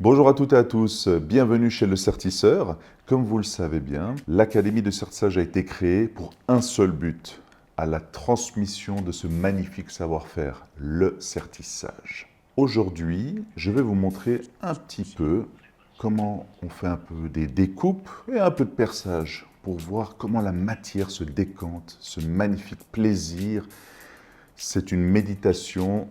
Bonjour à toutes et à tous, bienvenue chez Le Certisseur. Comme vous le savez bien, l'Académie de Certissage a été créée pour un seul but, à la transmission de ce magnifique savoir-faire, le certissage. Aujourd'hui, je vais vous montrer un petit peu comment on fait un peu des découpes et un peu de perçage pour voir comment la matière se décante, ce magnifique plaisir. C'est une méditation.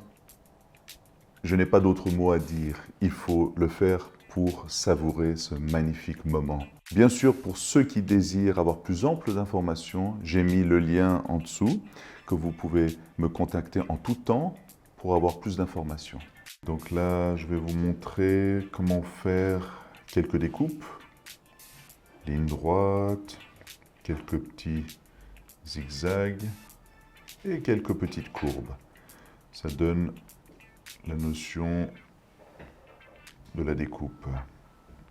Je n'ai pas d'autre mot à dire. Il faut le faire pour savourer ce magnifique moment. Bien sûr, pour ceux qui désirent avoir plus ample d'informations, j'ai mis le lien en dessous que vous pouvez me contacter en tout temps pour avoir plus d'informations. Donc là, je vais vous montrer comment faire quelques découpes. Ligne droite, quelques petits zigzags et quelques petites courbes. Ça donne la notion de la découpe.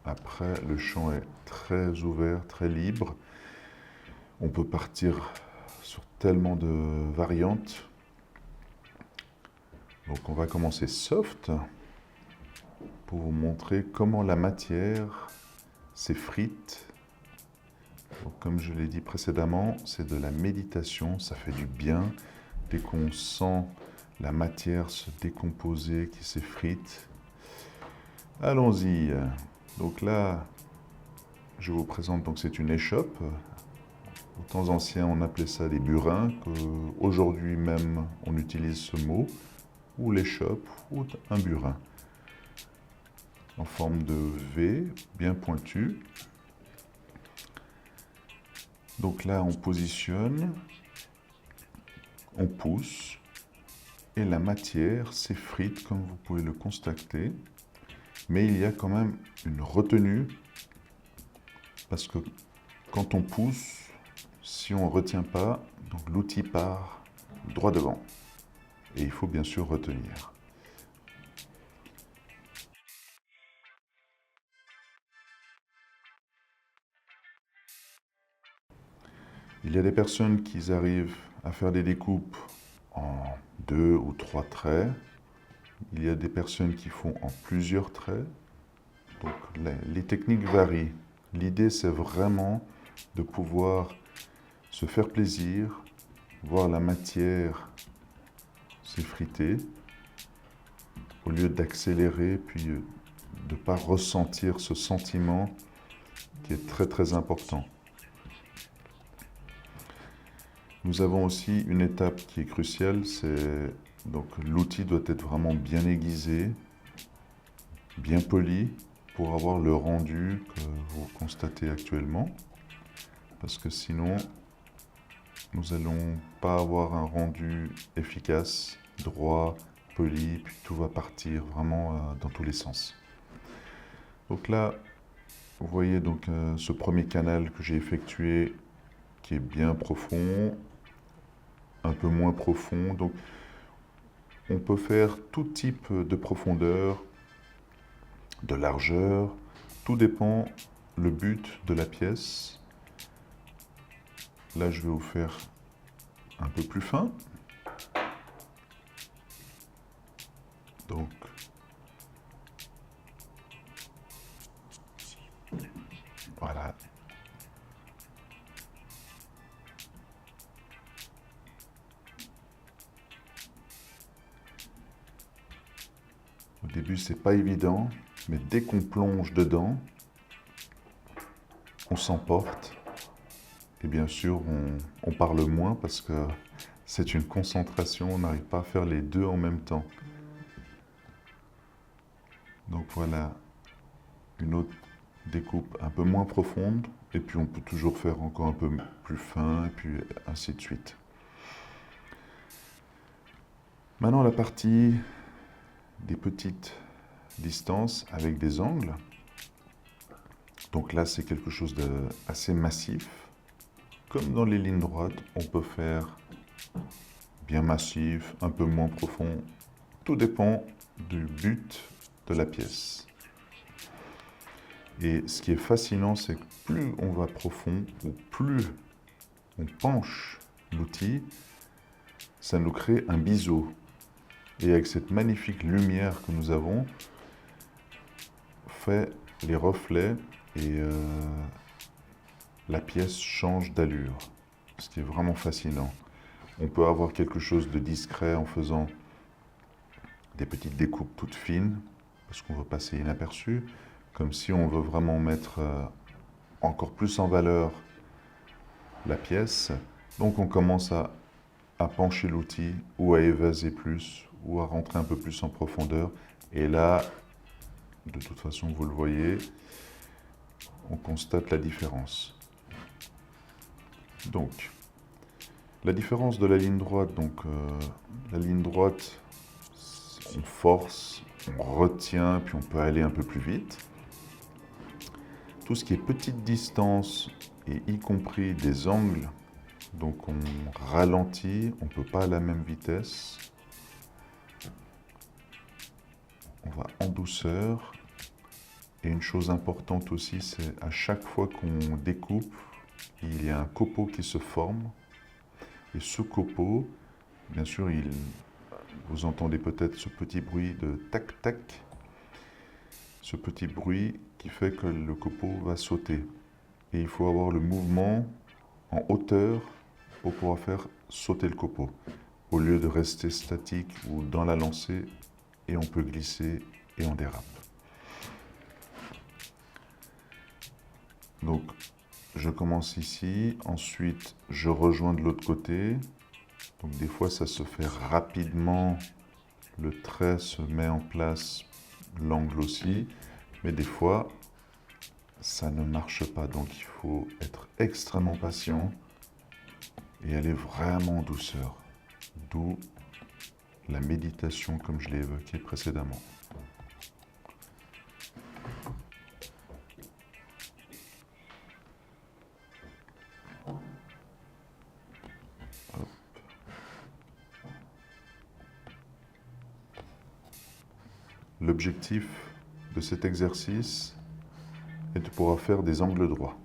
Après, le champ est très ouvert, très libre. On peut partir sur tellement de variantes. Donc on va commencer soft pour vous montrer comment la matière s'effrite. Donc, comme je l'ai dit précédemment, c'est de la méditation, ça fait du bien. Dès qu'on sent la matière se décomposer, qui s'effrite, allons-y. Donc là, je vous présente, donc c'est une échoppe. Aux temps anciens, on appelait ça des burins, qu'aujourd'hui même, on utilise ce mot, ou l'échoppe, ou un burin, en forme de V, bien pointu. Donc là, on positionne, on pousse, et la matière s'effrite, comme vous pouvez le constater. Mais il y a quand même une retenue, parce que quand on pousse, si on ne retient pas, donc l'outil part droit devant. Et il faut bien sûr retenir. Il y a des personnes qui arrivent à faire des découpes en 2 ou 3 traits. Il y a des personnes qui font en plusieurs traits. Donc les techniques varient. L'idée, c'est vraiment de pouvoir se faire plaisir, voir la matière s'effriter, au lieu d'accélérer, puis de ne pas ressentir ce sentiment qui est très très important. Nous avons aussi une étape qui est cruciale, c'est donc l'outil doit être vraiment bien aiguisé, bien poli, pour avoir le rendu que vous constatez actuellement, parce que sinon, nous n'allons pas avoir un rendu efficace, droit, poli, puis tout va partir vraiment dans tous les sens. Donc là, vous voyez donc ce premier canal que j'ai effectué qui est bien profond, un peu moins profond. Donc on peut faire tout type de profondeur, de largeur, tout dépend le but de la pièce. Là, je vais vous faire un peu plus fin. Donc, voilà. Au début, c'est pas évident, mais dès qu'on plonge dedans, on s'emporte. Et bien sûr, on parle moins parce que c'est une concentration, on n'arrive pas à faire les deux en même temps. Donc voilà, une autre découpe un peu moins profonde, et puis on peut toujours faire encore un peu plus fin, et puis ainsi de suite. Maintenant, la partie des petites distances avec des angles. Donc là, c'est quelque chose d'assez massif. Comme dans les lignes droites, on peut faire bien massif, un peu moins profond. Tout dépend du but de la pièce. Et ce qui est fascinant, c'est que plus on va profond, ou plus on penche l'outil, ça nous crée un biseau. Et avec cette magnifique lumière que nous avons, fait les reflets et la pièce change d'allure, ce qui est vraiment fascinant. On peut avoir quelque chose de discret en faisant des petites découpes toutes fines, parce qu'on veut passer inaperçu, comme si on veut vraiment mettre encore plus en valeur la pièce. Donc on commence à pencher l'outil, ou à évaser plus, ou à rentrer un peu plus en profondeur. Et là, de toute façon, vous le voyez, on constate la différence. Donc, la différence de la ligne droite, la ligne droite, on force, on retient, puis on peut aller un peu plus vite. Tout ce qui est petite distance, et y compris des angles, donc on ralentit, on ne peut pas à la même vitesse. On va en douceur. Et une chose importante aussi, c'est à chaque fois qu'on découpe, il y a un copeau qui se forme. Et ce copeau, bien sûr, vous entendez peut-être ce petit bruit de tac-tac. Ce petit bruit qui fait que le copeau va sauter. Et il faut avoir le mouvement en hauteur pour pouvoir faire sauter le copeau, au lieu de rester statique ou dans la lancée, et on peut glisser et on dérape. Donc, je commence ici, ensuite je rejoins de l'autre côté. Donc des fois ça se fait rapidement, le trait se met en place, l'angle aussi, mais des fois ça ne marche pas. Donc il faut être extrêmement patient et aller vraiment en douceur. D'où la méditation comme je l'ai évoqué précédemment. L'objectif de cet exercice est de pouvoir faire des angles droits.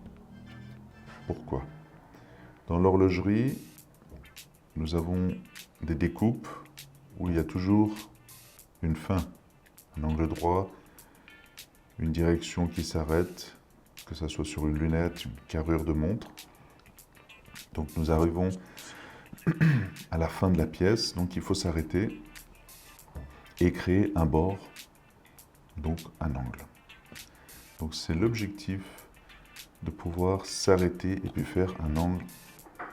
Pourquoi? Dans l'horlogerie, nous avons des découpes où il y a toujours une fin, un angle droit, une direction qui s'arrête, que ce soit sur une lunette, une carrure de montre. Donc nous arrivons à la fin de la pièce, donc il faut s'arrêter et créer un bord, donc un angle. Donc c'est l'objectif de pouvoir s'arrêter et puis faire un angle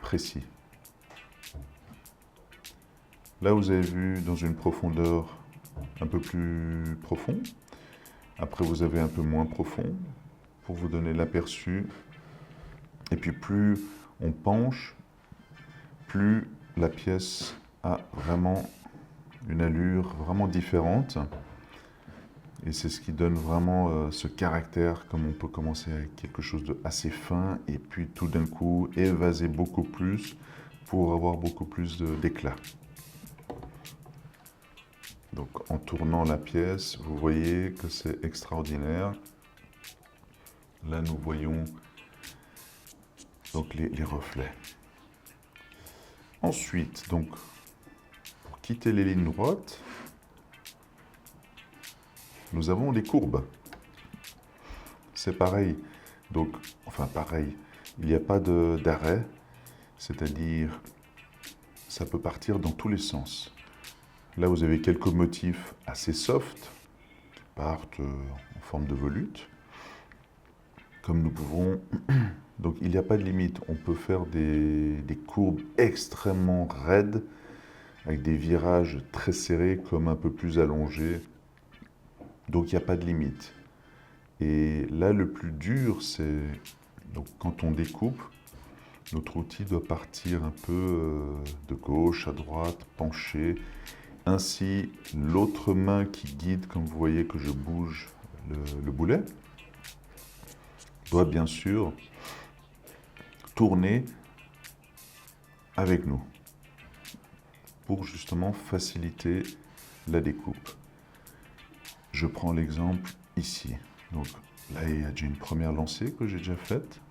précis. Là, vous avez vu dans une profondeur un peu plus profonde. Après, vous avez un peu moins profond pour vous donner l'aperçu. Et puis, plus on penche, plus la pièce a vraiment une allure vraiment différente. Et c'est ce qui donne vraiment ce caractère, comme on peut commencer avec quelque chose d'assez fin et puis tout d'un coup évaser beaucoup plus pour avoir beaucoup plus d'éclat. Donc en tournant la pièce, vous voyez que c'est extraordinaire. Là, nous voyons donc les reflets. Ensuite, donc, pour quitter les lignes droites, nous avons des courbes. C'est pareil. Donc, enfin pareil, il n'y a pas d'arrêt, c'est-à-dire ça peut partir dans tous les sens. Là, vous avez quelques motifs assez soft qui partent en forme de volute. Comme nous pouvons... Donc, il n'y a pas de limite. On peut faire des courbes extrêmement raides avec des virages très serrés comme un peu plus allongés. Donc, il n'y a pas de limite. Et là, le plus dur, c'est... Donc, quand on découpe, notre outil doit partir un peu de gauche à droite, penché. Ainsi, l'autre main qui guide, comme vous voyez que je bouge le boulet, doit bien sûr tourner avec nous pour justement faciliter la découpe. Je prends l'exemple ici. Donc là, il y a déjà une première lancée que j'ai déjà faite.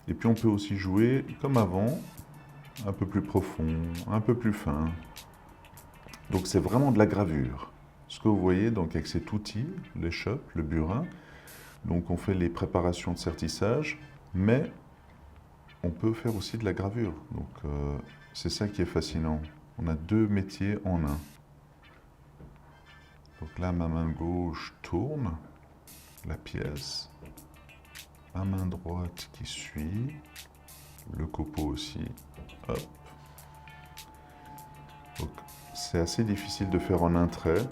Et puis on peut aussi jouer comme avant, un peu plus profond, un peu plus fin. Donc c'est vraiment de la gravure. Ce que vous voyez donc avec cet outil, l'échoppe, le burin, Donc on fait les préparations de sertissage, mais on peut faire aussi de la gravure. Donc c'est ça qui est fascinant. On a deux métiers en un. Donc là, ma main gauche tourne la pièce, ma main droite qui suit, le copeau aussi. Hop. Donc c'est assez difficile de faire en un trait.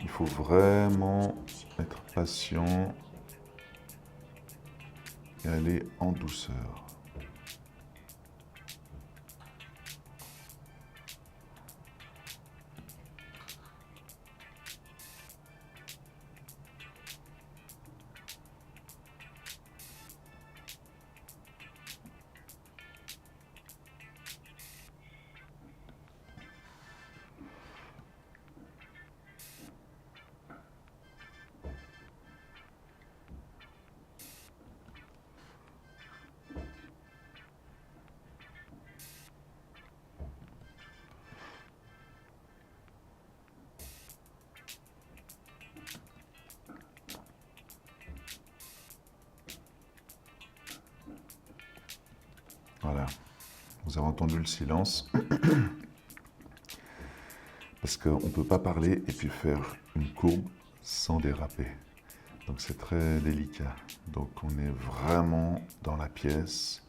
Il faut vraiment être patient et aller en douceur. Voilà, vous avez entendu le silence, parce qu'on ne peut pas parler et puis faire une courbe sans déraper. Donc c'est très délicat. Donc on est vraiment dans la pièce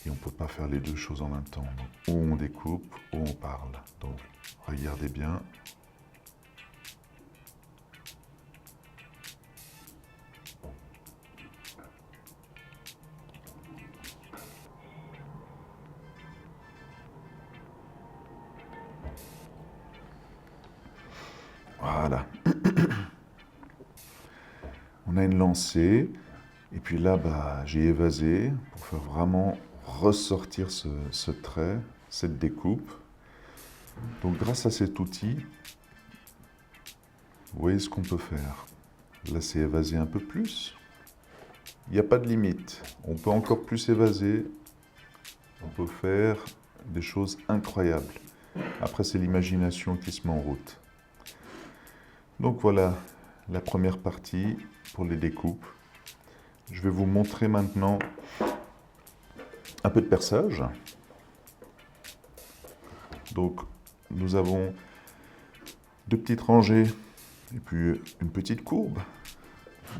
et on ne peut pas faire les deux choses en même temps. Donc, ou on découpe ou on parle. Donc regardez bien. Voilà. On a une lancée. Et puis là, j'ai évasé pour faire vraiment ressortir ce trait, cette découpe. Donc grâce à cet outil, vous voyez ce qu'on peut faire. Là, c'est évaser un peu plus. Il n'y a pas de limite. On peut encore plus évaser. On peut faire des choses incroyables. Après, c'est l'imagination qui se met en route. Donc voilà la première partie pour les découpes. Je vais vous montrer maintenant un peu de perçage. Donc nous avons deux petites rangées et puis une petite courbe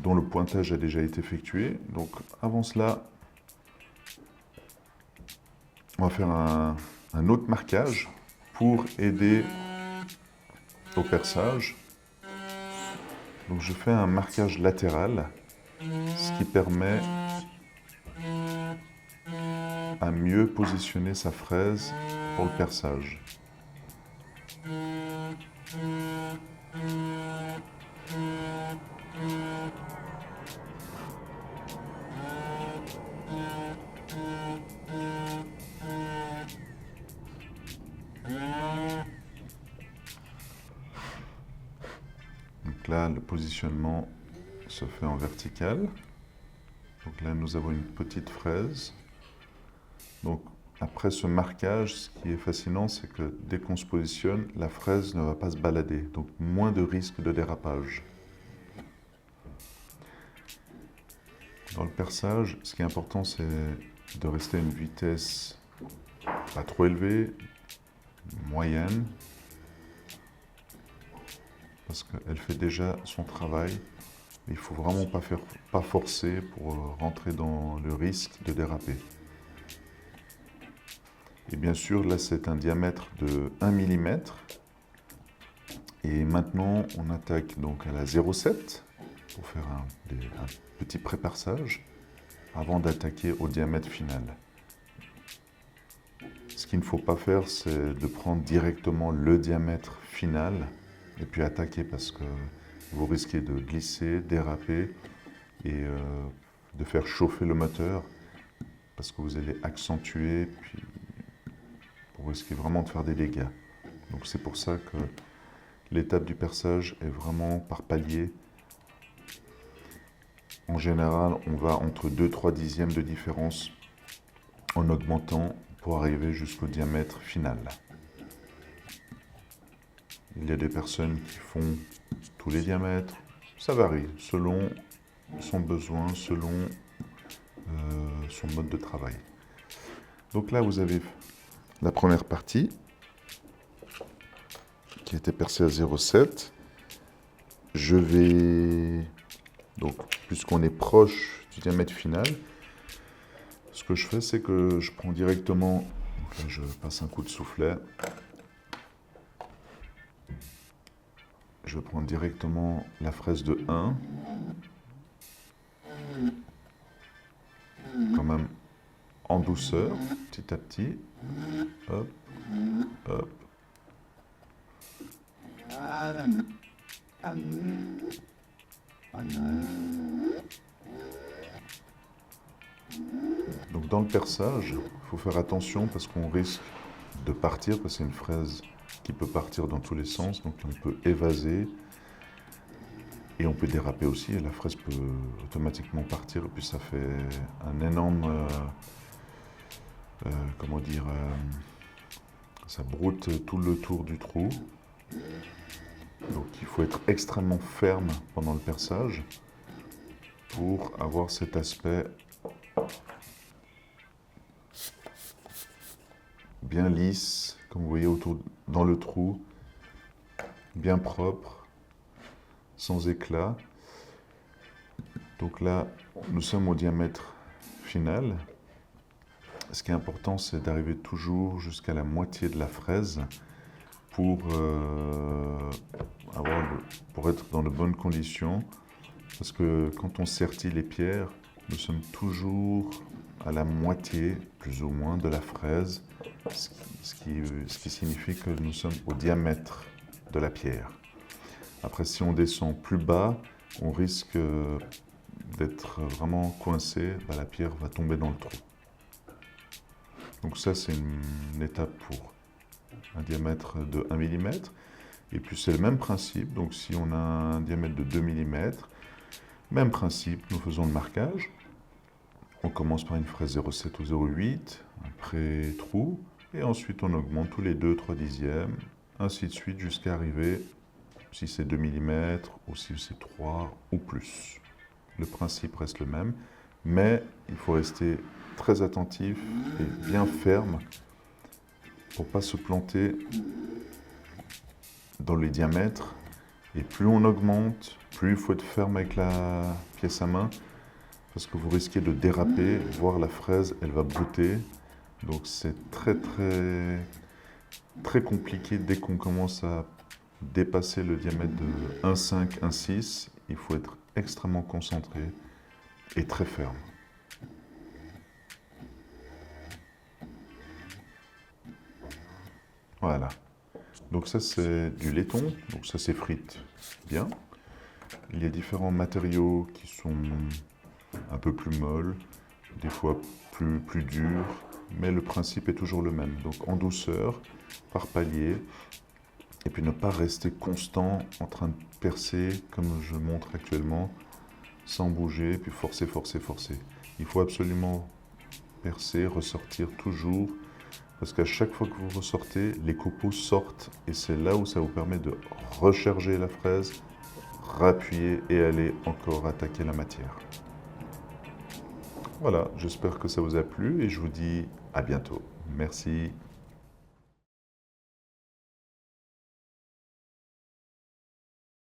dont le pointage a déjà été effectué. Donc avant cela, on va faire un autre marquage pour aider au perçage. Donc je fais un marquage latéral, ce qui permet à mieux positionner sa fraise pour le perçage. Donc là, le positionnement se fait en vertical. Donc là, nous avons une petite fraise. Donc après ce marquage, ce qui est fascinant, c'est que dès qu'on se positionne, la fraise ne va pas se balader. Donc moins de risque de dérapage. Dans le perçage, ce qui est important, c'est de rester à une vitesse pas trop élevée, moyenne, parce qu'elle fait déjà son travail. Il ne faut vraiment pas forcer pour rentrer dans le risque de déraper. Et bien sûr, là, c'est un diamètre de 1 mm. Et maintenant, on attaque donc à la 0,7 pour faire un petit pré-perçage avant d'attaquer au diamètre final. Ce qu'il ne faut pas faire, c'est de prendre directement le diamètre final et puis attaquer, parce que vous risquez de glisser, déraper et de faire chauffer le moteur, parce que vous allez accentuer, puis vous risquez vraiment de faire des dégâts. Donc c'est pour ça que l'étape du perçage est vraiment par palier. En général, on va entre 2-3 dixièmes de différence en augmentant pour arriver jusqu'au diamètre final. Il y a des personnes qui font tous les diamètres, ça varie selon son besoin, selon son mode de travail. Donc là, vous avez la première partie qui a été percée à 0,7. Je vais, donc, puisqu'on est proche du diamètre final, ce que je fais, c'est que je prends directement, donc là, je passe un coup de soufflet. Je vais prendre directement la fraise de 1. Quand même en douceur, petit à petit. Hop, hop. Donc dans le perçage, il faut faire attention parce qu'on risque de partir, parce que c'est une fraise qui peut partir dans tous les sens, donc on peut évaser et on peut déraper aussi, et la fraise peut automatiquement partir, et puis ça fait un énorme, comment dire, ça broute tout le tour du trou. Donc il faut être extrêmement ferme pendant le perçage pour avoir cet aspect bien lisse, comme vous voyez dans le trou, bien propre, sans éclat. Donc là, nous sommes au diamètre final. Ce qui est important, c'est d'arriver toujours jusqu'à la moitié de la fraise pour être dans de bonnes conditions. Parce que quand on sertit les pierres, nous sommes toujours à la moitié, plus ou moins, de la fraise, ce qui signifie que nous sommes au diamètre de la pierre. Après, si on descend plus bas, on risque d'être vraiment coincé, la pierre va tomber dans le trou. Donc ça, c'est une étape pour un diamètre de 1 mm. Et puis c'est le même principe, donc si on a un diamètre de 2 mm, même principe, nous faisons le marquage. On commence par une fraise 0,7 ou 0,8, après trou, et ensuite on augmente tous les 2-3 dixièmes, ainsi de suite jusqu'à arriver, si c'est 2 mm ou si c'est 3 ou plus. Le principe reste le même, mais il faut rester très attentif et bien ferme pour ne pas se planter dans les diamètres. Et plus on augmente, plus il faut être ferme avec la pièce à main, parce que vous risquez de déraper, voire la fraise, elle va brouter. Donc c'est très compliqué dès qu'on commence à dépasser le diamètre de 1,5, 1,6. Il faut être extrêmement concentré et très ferme. Voilà. Donc ça c'est du laiton, donc ça s'effrite bien. Il y a différents matériaux qui sont un peu plus molles, des fois plus durs, mais le principe est toujours le même. Donc en douceur, par palier, et puis ne pas rester constant en train de percer comme je montre actuellement, sans bouger, puis forcer, forcer, forcer. Il faut absolument percer, ressortir toujours, parce qu'à chaque fois que vous ressortez, les copeaux sortent, et c'est là où ça vous permet de recharger la fraise, rappuyer et aller encore attaquer la matière. Voilà, j'espère que ça vous a plu et je vous dis à bientôt. Merci.